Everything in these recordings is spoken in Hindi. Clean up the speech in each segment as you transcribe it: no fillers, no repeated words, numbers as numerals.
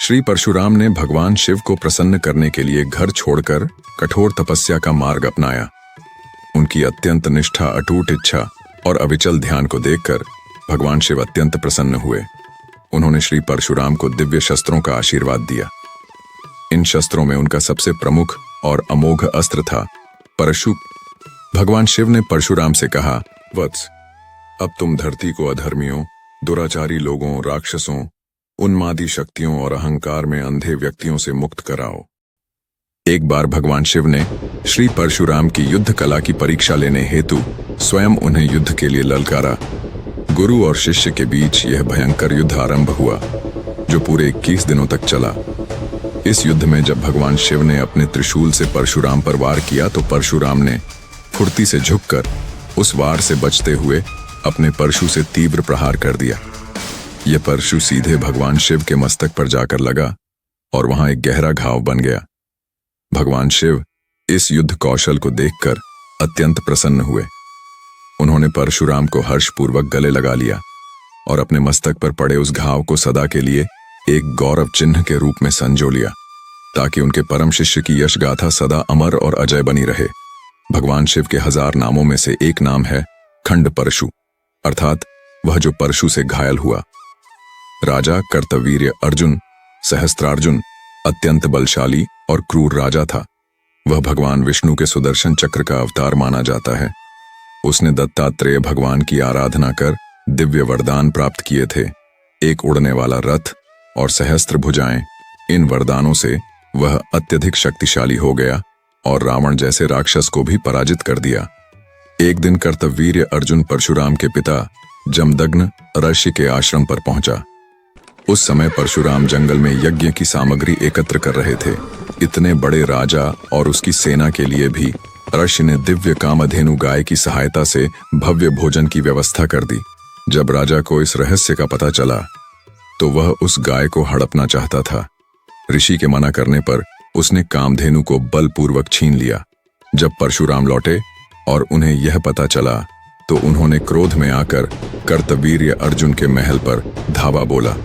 श्री परशुराम ने भगवान शिव को प्रसन्न करने के लिए घर छोड़कर कठोर तपस्या का मार्ग अपनाया। उनकी अत्यंत निष्ठा, अटूट इच्छा और अविचल ध्यान को देखकर भगवान शिव अत्यंत प्रसन्न हुए। उन्होंने श्री परशुराम को दिव्य शस्त्रों का आशीर्वाद दिया। इन शस्त्रों में उनका सबसे प्रमुख और अमोघ अस्त्र था परशु। भगवान शिव ने परशुराम से कहा, वत्स, अब तुम धरती को अधर्मियों, दुराचारी लोगों, राक्षसों, उन्मादी शक्तियों और अहंकार में अंधे व्यक्तियों से मुक्त कराओ। एक बार भगवान शिव ने श्री परशुराम की युद्ध कला की परीक्षा लेने हेतु स्वयं उन्हें युद्ध के लिए ललकारा। गुरु और शिष्य के बीच यह भयंकर युद्ध आरंभ हुआ, जो पूरे 21 दिनों तक चला। इस युद्ध में जब भगवान शिव ने अपने त्रिशूल से परशुराम पर वार किया तो परशुराम ने फुर्ती से झुककर उस वार से बचते हुए अपने परशु से तीव्र प्रहार कर दिया। यह परशु सीधे भगवान शिव के मस्तक पर जाकर लगा और वहां एक गहरा घाव बन गया। भगवान शिव इस युद्ध कौशल को देखकर अत्यंत प्रसन्न हुए। उन्होंने परशुराम को हर्षपूर्वक गले लगा लिया और अपने मस्तक पर पड़े उस घाव को सदा के लिए एक गौरव चिन्ह के रूप में संजो लिया, ताकि उनके परम शिष्य की यश गाथा सदा अमर और अजय बनी रहे। भगवान शिव के 1000 नामों में से एक नाम है खंड परशु, अर्थात वह जो परशु से घायल हुआ। राजा कर्तवीर्य अर्जुन, सहस्त्रार्जुन, अत्यंत बलशाली और क्रूर राजा था। वह भगवान विष्णु के सुदर्शन चक्र का अवतार माना जाता है। उसने दत्तात्रेय भगवान की आराधना कर दिव्य वरदान प्राप्त किए थे, एक उड़ने वाला रथ और सहस्त्र भुजाएं। इन वरदानों से वह अत्यधिक शक्तिशाली हो गया और रावण जैसे राक्षस को भी पराजित कर दिया। एक दिन कर्तवीर्य अर्जुन परशुराम के पिता जमदग्न ऋषि के आश्रम पर पहुंचा। उस समय परशुराम जंगल में यज्ञ की सामग्री एकत्र कर रहे थे। इतने बड़े राजा और उसकी सेना के लिए भी ऋषि ने दिव्य कामधेनु गाय की सहायता से भव्य भोजन की व्यवस्था कर दी। जब राजा को इस रहस्य का पता चला तो वह उस गाय को हड़पना चाहता था। ऋषि के मना करने पर उसने कामधेनु को बलपूर्वक छीन लिया। जब परशुराम लौटे और उन्हें यह पता चला तो उन्होंने क्रोध में आकर कर्तवीर्य अर्जुन के महल पर धावा बोला।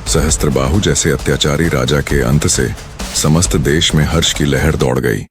सहस्त्रबाहु जैसे अत्याचारी राजा के अंत से समस्त देश में हर्ष की लहर दौड़ गई।